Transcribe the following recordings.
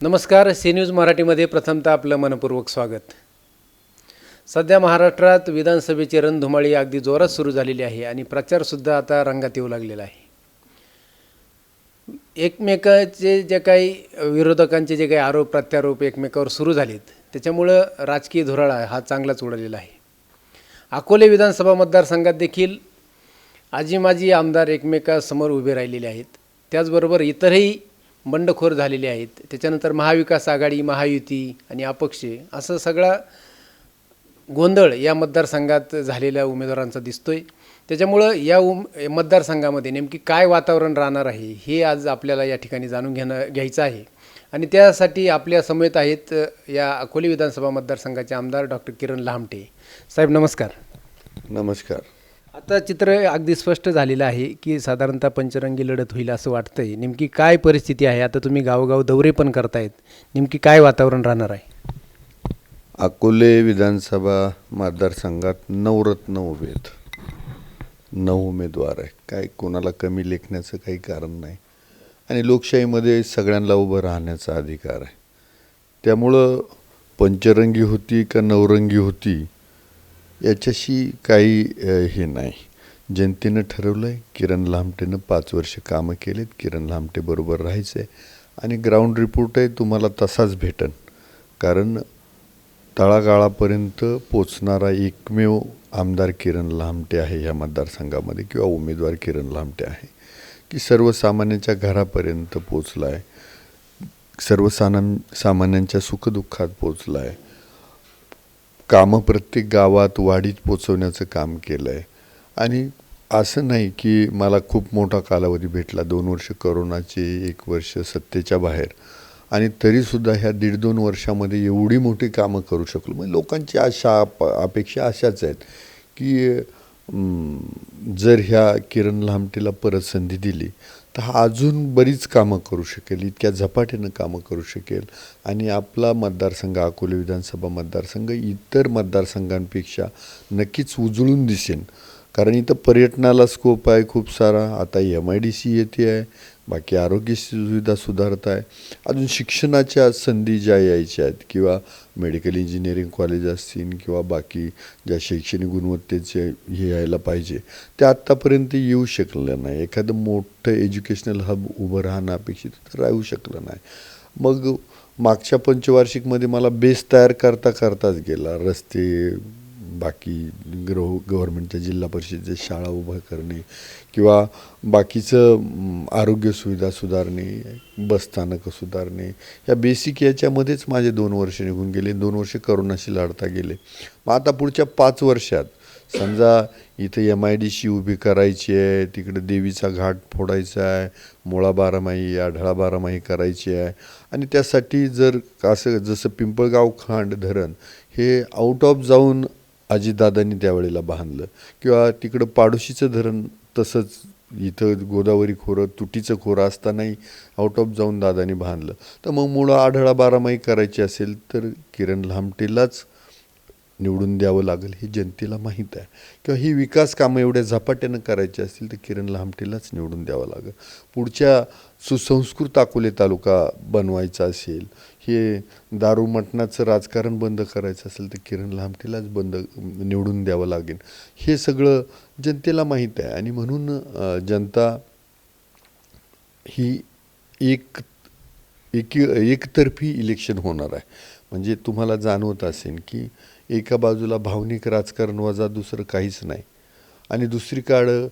नमस्कार. C news मराठीमध्ये प्रथमतः आपलं मनपूर्वक स्वागत. सध्या महाराष्ट्रात विधानसभेची रणधुमाळी अगदी जोरात सुरू झालेली आहे आणि प्रचारसुद्धा आता रंगात येऊ लागलेला आहे. एकमेकाचे जे काही विरोधकांचे जे काही आरोप प्रत्यारोप एकमेकावर सुरू झालेत त्याच्यामुळं राजकीय धुराळा हा चांगलाच उडालेला आहे. अकोले विधानसभा मतदारसंघात देखील आजी माजी आमदार एकमेकासमोर उभे राहिलेले आहेत. त्याचबरोबर इतरही बंडखोर झालेले आहेत. त्याच्यानंतर महाविकास आघाडी, महायुती आणि अपक्ष असं सगळा गोंधळ या मतदारसंघात झालेल्या उमेदवारांचा दिसतोय. त्याच्यामुळं या मतदारसंघामध्ये नेमकी काय वातावरण राहणार आहे हे आज आपल्याला या ठिकाणी जाणून घ्यायचं आहे. आणि त्यासाठी आपल्या समेत आहेत या अकोले विधानसभा मतदारसंघाचे आमदार डॉक्टर किरण लहामटे. साहेब नमस्कार. नमस्कार. आता चित्र अगदी स्पष्ट झालेलं आहे की साधारणतः पंचरंगी लढत होईल असं वाटतंय. नेमकी काय परिस्थिती आहे? आता तुम्ही गावोगाव दौरे पण करतायत, नेमकी काय वातावरण राहणार आहे? अकोले विधानसभा मतदारसंघात नवरत्न उभे आहेत, 9 उमेदवार आहे. काय कोणाला कमी लेखण्याचं काही कारण नाही आणि लोकशाहीमध्ये सगळ्यांना उभं राहण्याचा अधिकार आहे. त्यामुळं पंचरंगी होती का नवरंगी होती याच्याशी काही हे नाही. जनतेनं ठरवलं आहे. किरण लहामटेनं 5 वर्ष कामं केलेत. किरण लहामटेबरोबर राहायचं आहे आणि ग्राउंड रिपोर्टही तुम्हाला तसाच भेटन. कारण तळागाळापर्यंत पोचणारा एकमेव आमदार किरण लहामटे आहे या मतदारसंघामध्ये, किंवा उमेदवार किरण लहामटे आहे की सर्वसामान्यांच्या घरापर्यंत पोचला आहे, सामान्यांच्या सुखदुःखात पोचला आहे. कामं प्रत्येक गावात वाडीत पोचवण्याचं काम केलं आहे. आणि असं नाही की मला खूप मोठा कालावधी भेटला, 2 वर्ष करोनाचे, 1 वर्ष सत्तेच्या बाहेर, आणि तरीसुद्धा ह्या 1.5-2 वर्षामध्ये एवढी मोठी कामं करू शकलो. म्हणजे लोकांची आशा अपेक्षा अशाच आहेत की जर ह्या किरण लहामटेला परत संधी दिली तर हा अजून बरीच कामं करू शकेल, इतक्या झपाट्यानं कामं करू शकेल. आणि आपला मतदारसंघ, अकोले विधानसभा मतदारसंघ इतर मतदारसंघांपेक्षा नक्कीच उजळून दिसेल. कारण इथं पर्यटनाला स्कोप आहे खूप सारा. आता MIDC येते आहे, बाकी आरोग्य सुविधा सुधारत आहे, अजून शिक्षणाच्या संधी ज्या यायच्या आहेत, किंवा मेडिकल इंजिनिअरिंग कॉलेज असतील किंवा बाकी ज्या शैक्षणिक गुणवत्तेचे हे यायला पाहिजे ते आत्तापर्यंत येऊ शकलं नाही. एखादं मोठं एज्युकेशनल हब उभं राहणं अपेक्षित तर राहू शकलं नाही. मग मागच्या पंचवार्षिकमध्ये मला बेस तयार करताच गेला. रस्ते, बाकी गव्हर्नमेंटच्या जिल्हा परिषदेच्या शाळा उभा करणे, किंवा बाकीचं आरोग्य सुविधा सुधारणे, बसस्थानकं सुधारणे, या बेसिक याच्यामध्येच माझे 2 वर्ष निघून गेले. 2 वर्ष करोनाशी लढता गेले. मग आता पुढच्या 5 वर्षात समजा इथं MIDC उभी करायची आहे, तिकडे देवीचा घाट फोडायचा आहे, मुळा बारामाही, आढळा बारामाही करायची आहे. आणि त्यासाठी जर असं जसं पिंपळगाव खांड धरण हे आउट ऑफ जाऊन अजितदादांनी त्यावेळेला बांधलं, किंवा तिकडं पाडोशीचं धरण तसंच इथं गोदावरी खोरं, तुटीचं खोरं असतानाही आउट ऑफ जाऊन दादांनी बांधलं, तर मग मुळा आढळा बारामाही करायची असेल तर किरण लहामटेलाच निवडून द्यावं लागेल हे जनतेला माहीत आहे. किंवा ही विकास कामं एवढ्या झपाट्यानं करायची असतील तर किरण लहामटेलाच निवडून द्यावं लागेल. पुढच्या सुसंस्कृत अकोले तालुका बनवायचा असेल, हे दारू मटणाचं राजकारण बंद करायचं असेल तर किरण लहामटेलाच निवडून द्यावं लागेल. हे सगळं जनतेला माहीत आहे. आणि म्हणून जनता ही एकतर्फी इलेक्शन होणार आहे. म्हणजे तुम्हाला जाणवत असेल की एका बाजूला भावनिक राजकारण वजा दुसरं काहीच नाही, आणि दुसरीकडं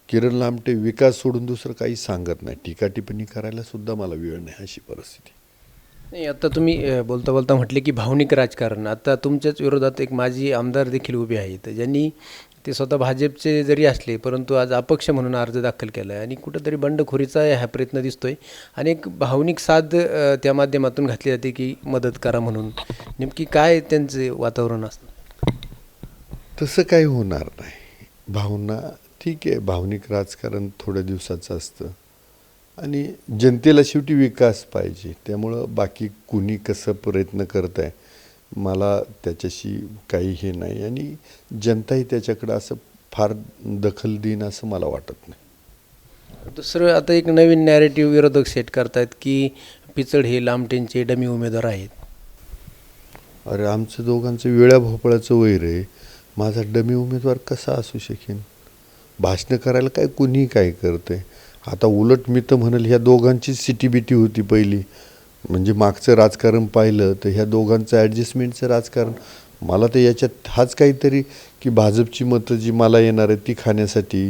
किरण लहामटे विकास सोडून दुसरं काही सांगत नाही. टीकाटिप्पणी करायला सुद्धा मला वेळ नाही, अशी परिस्थिती. नाही, आता तुम्ही बोलता बोलता म्हटले की भावनिक राजकारण. आता तुमच्याच विरोधात एक माजी आमदार देखील उभे आहेत, ज्यांनी ते स्वतः भाजपचे जरी असले परंतु आज अपक्ष म्हणून अर्ज दाखल केला आहे, आणि कुठंतरी बंडखोरीचा हा प्रयत्न दिसतोय. आणि एक भावनिक साथ त्या माध्यमातून घातली जाते की मदत करा म्हणून. नेमकी काय त्यांचे वातावरण असतं? तसं काही होणार नाही. भावना ठीक आहे, भावनिक राजकारण थोड्या दिवसाचं असतं, आणि जनतेला शेवटी विकास पाहिजे. त्यामुळं बाकी कुणी कसं प्रयत्न करत आहे मला त्याच्याशी काही हे नाही, आणि जनताही त्याच्याकडं असं फार दखल देईन असं मला वाटत नाही. दुसरं आता एक नवीन नॅरेटिव्ह विरोधक सेट करतायत की पिचड हे लामटेंचे डमी उमेदवार आहेत. अरे आमचं दोघांचं वेळा भोपळाचं वैर आहे. माझा डमी उमेदवार कसा असू शकेन? भाषणं करायला काय कुणीही काय करते. आता उलट मी तर म्हणेल ह्या दोघांचीच सिटीबिटी होती पहिली. म्हणजे मागचं राजकारण पाहिलं तर ह्या दोघांचं ॲडजस्टमेंटचं राजकारण. मला तर याच्यात हाच काहीतरी की भाजपची मतं जी मला येणार आहेत ती खाण्यासाठी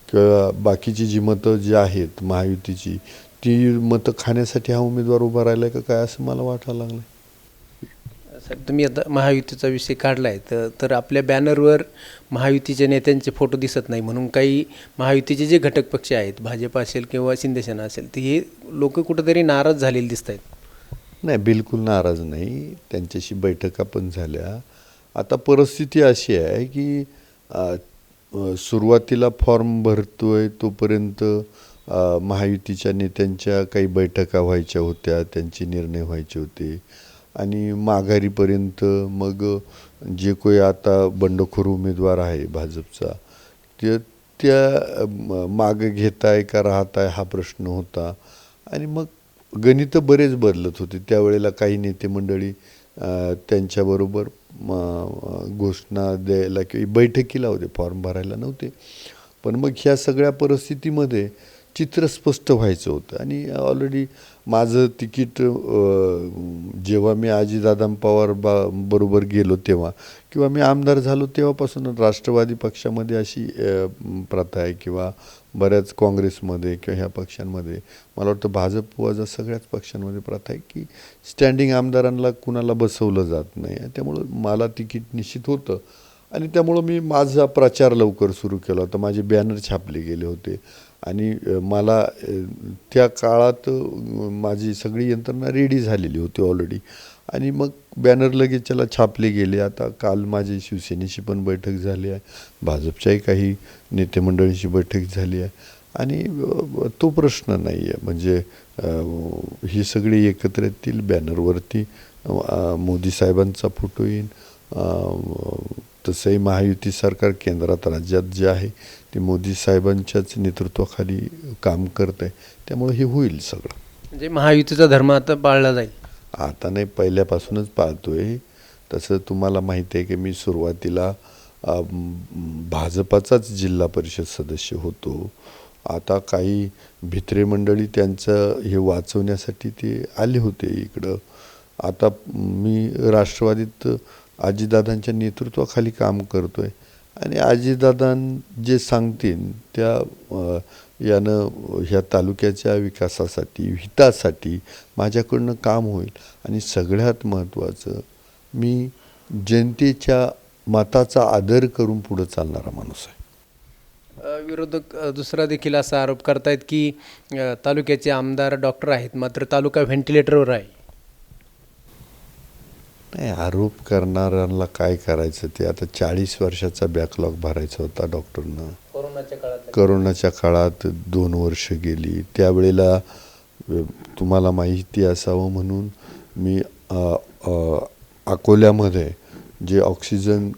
किंवा बाकीची जी मतं जी आहेत महायुतीची ती मतं खाण्यासाठी हा उमेदवार उभा राहिला का काय असं मला वाटायला लागलं. साहेब, तुम्ही आता महायुतीचा विषय काढला आहे तर आपल्या बॅनरवर महायुतीच्या नेत्यांचे फोटो दिसत नाही, म्हणून काही महायुतीचे जे घटक पक्ष आहेत, भाजप असेल किंवा शिंदेसेना असेल, तर हे लोक कुठंतरी नाराज झालेले दिसत आहेत. नाही, बिलकुल नाराज नाही. त्यांच्याशी बैठका पण झाल्या. आता परिस्थिती अशी आहे की सुरुवातीला फॉर्म भरतोय तोपर्यंत महायुतीच्या नेत्यांच्या काही बैठका व्हायच्या होत्या, त्यांचे निर्णय व्हायचे होते आणि माघारीपर्यंत मग जे कोणी आता बंडखोर उमेदवार आहे भाजपचा ते त्या मागं घेताय का राहताय हा प्रश्न होता. आणि मग गणितं बरेच बदलत होते त्यावेळेला. काही नेते मंडळी त्यांच्याबरोबर घोषणा द्यायला किंवा बैठकीला होते, फॉर्म भरायला नव्हते. पण मग ह्या सगळ्या परिस्थितीमध्ये चित्र स्पष्ट व्हायचं होतं आणि ऑलरेडी माझं तिकीट जेव्हा मी अजितदादा पवार बरोबर गेलो तेव्हा किंवा मी आमदार झालो तेव्हापासून राष्ट्रवादी पक्षामध्ये अशी प्रथा आहे किंवा बऱ्याच काँग्रेसमध्ये किंवा ह्या पक्षांमध्ये, मला वाटतं भाजप वजा सगळ्याच पक्षांमध्ये प्रथा आहे की स्टँडिंग आमदारांना कुणाला बसवलं जात नाही. त्यामुळं मला तिकीट निश्चित होतं आणि त्यामुळं मी माझा प्रचार लवकर सुरू केला होता. माझे बॅनर छापले गेले होते आणि मला त्या काळात माझी सगळी यंत्रणा रेडी झालेली होती ऑलरेडी आणि मग बॅनर लगेच त्याला छापले गेले. आता काल माझी शिवसेनेची पण बैठक झाली आहे, भाजपच्याही काही नेते मंडळींची बैठक झाली आहे आणि तो प्रश्न नाही आहे. म्हणजे ही सगळी एकत्र येतील, बॅनरवरती मोदी साहेबांचा फोटो येईल. तसंही महायुती सरकार केंद्रात राज्यात जे आहे ते मोदी साहेबांच्याच नेतृत्वाखाली काम करत आहे. त्यामुळे हे होईल सगळं. म्हणजे महायुतीचा धर्म आता पाळला जाईल. आता नाही, पहिल्यापासूनच पाळतोय. तसं तुम्हाला माहिती आहे की मी सुरुवातीला भाजपाचाच जिल्हा परिषद सदस्य होतो. आता काही भित्रे मंडळी त्यांचं हे वाचवण्यासाठी ते आले होते इकडं. आता मी राष्ट्रवादीत अजितदादांच्या नेतृत्वाखाली काम करतोय आणि अजितदादा जे सांगतील त्या यानं ह्या तालुक्याच्या विकासासाठी हितासाठी माझ्याकडनं काम होईल. आणि सगळ्यात महत्त्वाचं, मी जनतेच्या मताचा आदर करून पुढं चालणारा माणूस आहे. विरोधक दुसरा देखील असा आरोप करतायत की तालुक्याचे आमदार डॉक्टर आहेत मात्र तालुका व्हेंटिलेटरवर आहे. नाही, आरोप करणाऱ्यांना काय करायचं ते. आता 40 वर्षाचा बॅकलॉग भरायचा होता डॉक्टरनं. कोरोनाच्या काळात 2 वर्ष गेली. त्यावेळेला तुम्हाला माहिती असावं म्हणून मी अकोल्यामध्ये जे ऑक्सिजन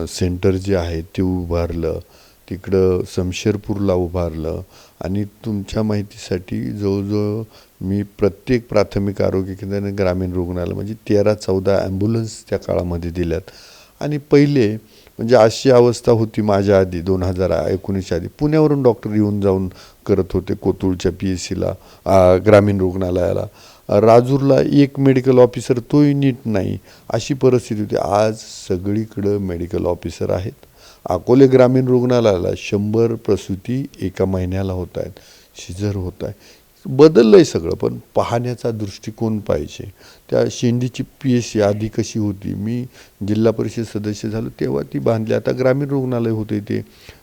सेंटर जे आहे ते उभारलं, तिकडं शमशेरपूरला उभारलं आणि तुमच्या माहितीसाठी जवळजवळ मी प्रत्येक प्राथमिक आरोग्य केंद्र आणि ग्रामीण रुग्णालय म्हणजे 13-14 ॲम्ब्युलन्स त्या काळामध्ये दिल्यात. आणि पहिले म्हणजे अशी अवस्था होती माझ्या आधी 2019 आधी पुण्यावरून डॉक्टर येऊन जाऊन करत होते कोथरूडच्या PSCला, ग्रामीण रुग्णालयाला. राजूरला एक मेडिकल ऑफिसर तोही नीट नाही, अशी परिस्थिती होती. आज सगळीकडं मेडिकल ऑफिसर आहेत. अकोले ग्रामीण रुग्णालयाला 100 प्रसूती एका महिन्याला होत आहेत, शिजर होत आहे. बदललं आहे सगळं, पण पाहण्याचा दृष्टिकोन पाहिजे. त्या शेंडीची PSC आधी कशी होती, मी जिल्हा परिषद सदस्य झालो तेव्हा ती बांधली. आता ग्रामीण रुग्णालय होते, ते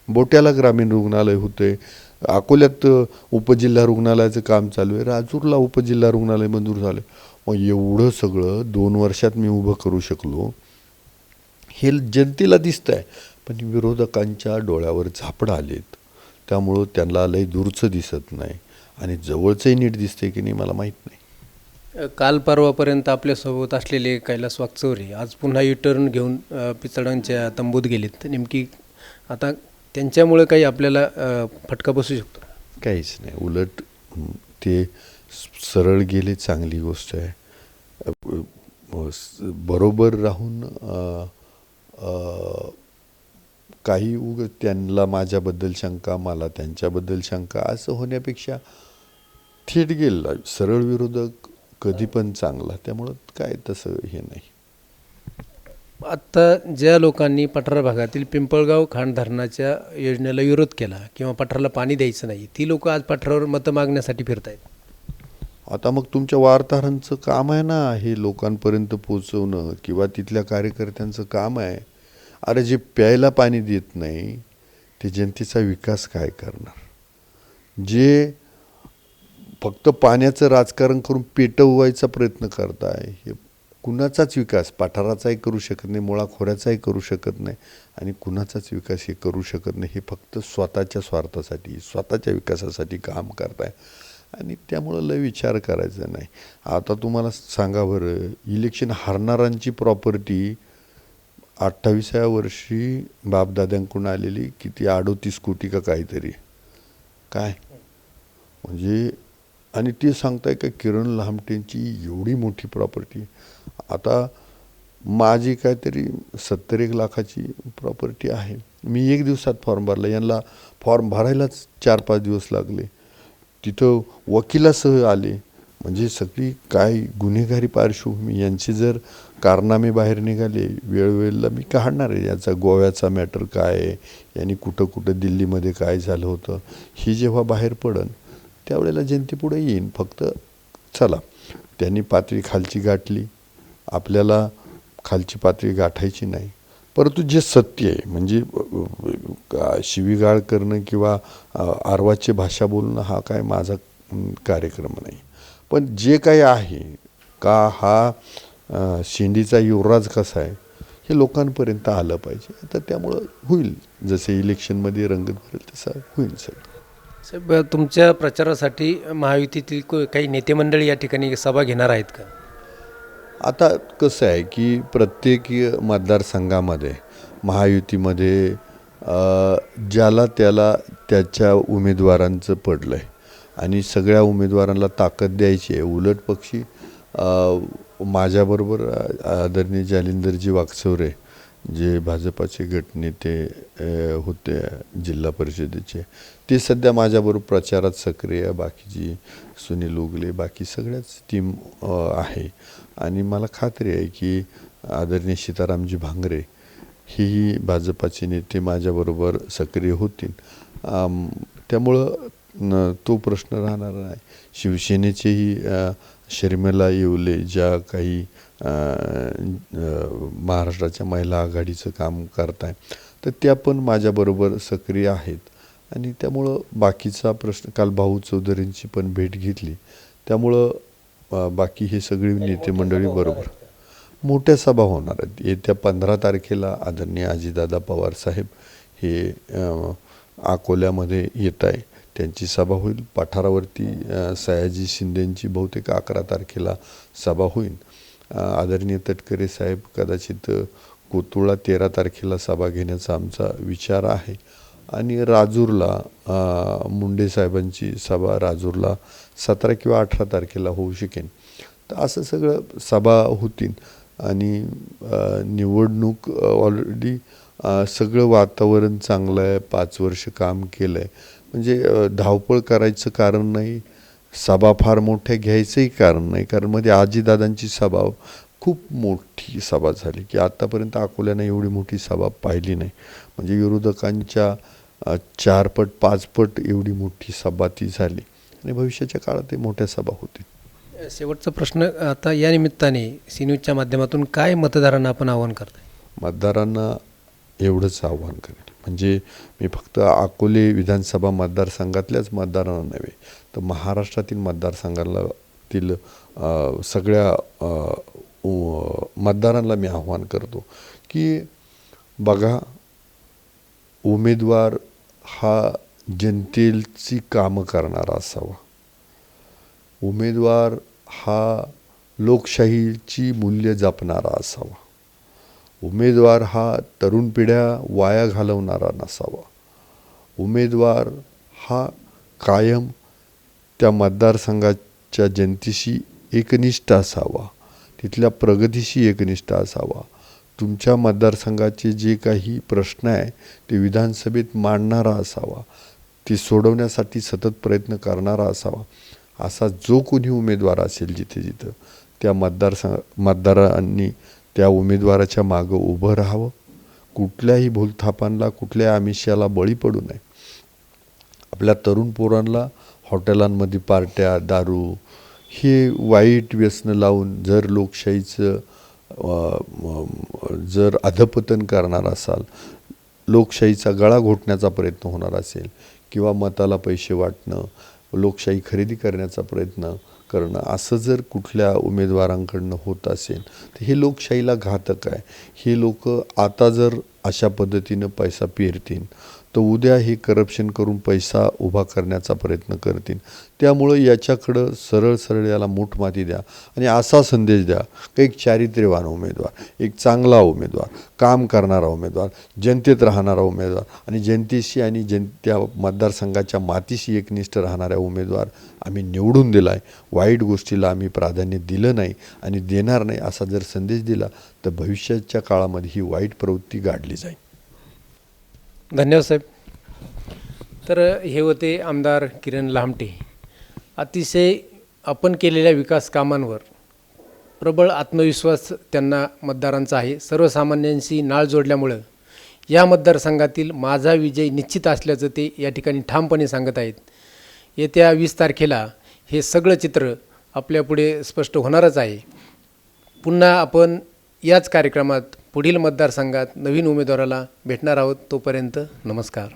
बोट्याला ग्रामीण रुग्णालय होते. अकोल्यात उपजिल्हा रुग्णालयाचं काम चालू आहे. राजूरला उपजिल्हा रुग्णालय मंजूर झालं. मग एवढं सगळं 2 वर्षात मी उभं करू शकलो हे जनतेला दिसतं आहे. पण विरोधकांच्या डोळ्यावर झापडं आलेत, त्यामुळं त्यांना लय दूरचं दिसत नाही आणि जवळचंही नीट दिसते की नाही मला माहीत नाही. काल परवापर्यंत आपल्यासोबत असलेले कैलास वाकचौरे आज पुन्हा युटर्न घेऊन पिचडांच्या तंबूत गेलेत. नेमकी आता त्यांच्यामुळे काही आपल्याला फटका बसू शकतो? काहीच नाही, उलट ते सरळ गेले चांगली गोष्ट आहे. बरोबर राहून काही त्यांना माझ्याबद्दल शंका, मला त्यांच्याबद्दल शंका असं होण्यापेक्षा थेट गेला सरळ विरोधक कधी पण चांगला. त्यामुळं काय तसं हे नाही. आत्ता ज्या लोकांनी पठार भागातील पिंपळगाव खांड धरणाच्या योजनेला विरोध केला किंवा पठाराला पाणी द्यायचं नाही, ती लोक आज पठारावर मतं मागण्यासाठी फिरत आहेत. आता मग तुमच्या वार्ताहरांचं काम आहे ना हे लोकांपर्यंत पोचवणं, किंवा तिथल्या कार्यकर्त्यांचं काम आहे. अरे जे प्यायला पाणी देत नाही ते जनतेचा विकास काय करणार? जे फक्त पाण्याचं राजकारण करून पेटवायचा प्रयत्न करताय, हे कुणाचाच विकास पठाराचाही करू शकत नाही, मुळा खोऱ्याचाही करू शकत नाही, आणि कुणाचाच विकास हे करू शकत नाही. हे फक्त स्वतःच्या स्वार्थासाठी, स्वतःच्या विकासासाठी काम करताय. आणि त्यामुळं लय विचार करायचा नाही. आता तुम्हाला सांगा बरं, इलेक्शन हारणाऱ्यांची प्रॉपर्टी 28व्या वर्षी बापदाद्यांकडून आलेली किती 38 कोटी का काहीतरी, काय म्हणजे. आणि ते सांगताय का किरण लहामटेंची एवढी मोठी प्रॉपर्टी. आता माझी काहीतरी 70-1 लाखाची प्रॉपर्टी आहे. मी 1 दिवसात फॉर्म भरला, यांना फॉर्म भरायलाच 4-5 दिवस लागले. तिथं वकिलासह आले. म्हणजे सगळी काय गुन्हेगारी पार्श्वभूमी, यांचे जर कारनामे बाहेर निघाले वेळोवेळेला मी काढणार आहे. याचा गोव्याचा मॅटर काय आहे, यांनी कुठं कुठं दिल्लीमध्ये काय झालं होतं, ही जेव्हा बाहेर पडन त्यावेळेला जनतेपुढे येईन. फक्त चला, त्यांनी पातळी खालची गाठली, आपल्याला खालची पातळी गाठायची नाही. परंतु जे सत्य आहे, म्हणजे शिवीगाळ करणं किंवा आरवाची भाषा बोलणं हा काय माझा कार्यक्रम नाही. पण जे काही आहे का, हा शेंडीचा युवराज कसा आहे हे लोकांपर्यंत आलं पाहिजे. तर त्यामुळं होईल, जसे इलेक्शनमध्ये रंगत भरेल तसं होईल सगळं. साहेब, तुमच्या प्रचारासाठी महायुतीतील काही नेते मंडळी या ठिकाणी सभा घेणार आहेत का? आता कसं आहे की प्रत्येक मतदारसंघामध्ये महायुतीमध्ये ज्याला त्याला त्याच्या उमेदवारांचं पडलं आहे आणि सगळ्या उमेदवारांना ताकद द्यायची आहे. उलट पक्षी माझ्याबरोबर आदरणीय जालिंदरजी वाकचौरे, जे भाजपाचे गटनेते होते जिल्हा परिषदेचे, ते सध्या माझ्याबरोबर प्रचारात सक्रिय. बाकीची सुनील उगले, बाकी सगळ्याच टीम आहे. आणि मला खात्री आहे की आदरणीय सीतारामजी भांगरे हेही भाजपाचे नेते माझ्याबरोबर सक्रिय होतील. त्यामुळं तो प्रश्न राहणार नाही. शिवसेनेचेही शर्मिला येवले, ज्या काही महाराष्ट्राच्या महिला आघाडीचं काम करताय, तर त्या पण माझ्याबरोबर सक्रिय आहेत. आणि त्यामुळं बाकीचा प्रश्न, काल भाऊ चौधरींची पण भेट घेतली, त्यामुळं बाकी हे सगळी नेते मंडळी बरोबर मोठ्या सभा होणार आहेत. येत्या 15 तारखेला आदरणीय अजितदादा पवार साहेब हे अकोल्यामध्ये येत आहे, त्यांची सभा होईल. पठारावरती सयाजी शिंदेंची बहुतेक 11 तारखेला सभा होईल. आदरणीय तटकरे साहेब कदाचित कोतुळला 13 तारखेला सभा घेण्याचा आमचा विचार आहे. आणि राजूरला मुंडे साहेबांची सभा राजूरला 17 किंवा 18 तारखेला होऊ शकेल. तर असं सगळं सभा होतील. आणि निवडणूक ऑलरेडी सगळं वातावरण चांगलं आहे. 5 वर्ष काम केलं आहे, म्हणजे धावपळ करायचं कारण नाही, सभा फार मोठ्या घ्यायचंही कारण नाही. कारण मध्ये आजीदादांची सभा खूप मोठी सभा झाली की आत्तापर्यंत अकोल्यानं एवढी मोठी सभा पाहिली नाही. म्हणजे विरोधकांच्या 4 पट 5 पट एवढी मोठी सभा ती झाली. आणि भविष्याच्या काळात मोठ्या सभा होतील. शेवटचा प्रश्न, आता या निमित्ताने सी न्यूजच्या माध्यमातून काय मतदारांना आपण आवाहन करताय? मतदारांना एवढंच आव्हान करेल, म्हणजे मी फक्त अकोले विधानसभा मतदारसंघातल्याच मतदारांना नव्हे, तर महाराष्ट्रातील मतदारसंघातील सगळ्या मतदारांना मी आव्हान करतो की बघा, उमेदवार हा जनतेची कामं करणारा असावा. उमेदवार हा लोकशाहीची मूल्य जपणारा असावा. उमेदवार हा तरुण पिढ्या वाया घालवणारा नसावा. उमेदवार हा कायम त्या मतदारसंघात च्या जनतेशी एकनिष्ठ असावा, तिथल्या प्रगतीशी एकनिष्ठ असावा, तुमच्या मतदारसंघाचे जे काही प्रश्न आहे ते विधानसभेत मांडणारा असावा, ते सोडवण्यासाठी सतत प्रयत्न करणारा असावा, असा जो कोणी उमेदवार असेल जिथे जिथं त्या मतदारांनी त्या उमेदवाराच्या मागं उभं राहावं. कुठल्याही भूलथापांना, कुठल्या आमिषाला बळी पडू नये. आपल्या तरुण पोरांना हॉटेलांमध्ये पार्ट्या, दारू हे वाईट व्यसनं लावून जर लोकशाहीचं जर अधपतन करणार असाल, लोकशाहीचा गळा घोटण्याचा प्रयत्न होणार असेल किंवा मताला पैसे वाटणं, लोकशाही खरेदी करण्याचा प्रयत्न करणं असं जर कुठल्या उमेदवारांकडनं होत असेल तर हे लोकशाहीला घातक आहे. हे लोक आता जर अशा पद्धतीनं पैसा पेरतील तर उद्या हे करप्शन करून पैसा उभा करण्याचा प्रयत्न करतील. त्यामुळं याच्याकडं सरळ सरळ याला मूठमाती द्या आणि असा संदेश द्या की एक चारित्र्यवान उमेदवार, एक चांगला उमेदवार, काम करणारा उमेदवार, जनतेत राहणारा उमेदवार आणि जनतेशी आणि त्या मतदारसंघाच्या मातीशी एकनिष्ठ राहणाऱ्या उमेदवार आम्ही निवडून दिला आहे. वाईट गोष्टीला आम्ही प्राधान्य दिलं नाही आणि देणार नाही असा जर संदेश दिला तर भविष्याच्या काळामध्ये ही वाईट प्रवृत्ती गाडली जाईल. धन्यवाद साहेब. तर हे होते आमदार किरण लामटे. अतिशय आपण केलेल्या विकास कामांवर प्रबळ आत्मविश्वास त्यांना मतदारांचा आहे. सर्वसामान्यांशी नाळ जोडल्यामुळं या मतदारसंघातील माझा विजय निश्चित असल्याचं ते या ठिकाणी ठामपणे सांगत आहेत. येत्या 20 तारखेला हे सगळं चित्र आपल्यापुढे स्पष्ट होणारच आहे. पुन्हा आपण याच कार्यक्रमात पुढील मतदारसंघात नवीन उमेदवाराला भेटणार आहोत. तोपर्यंत नमस्कार.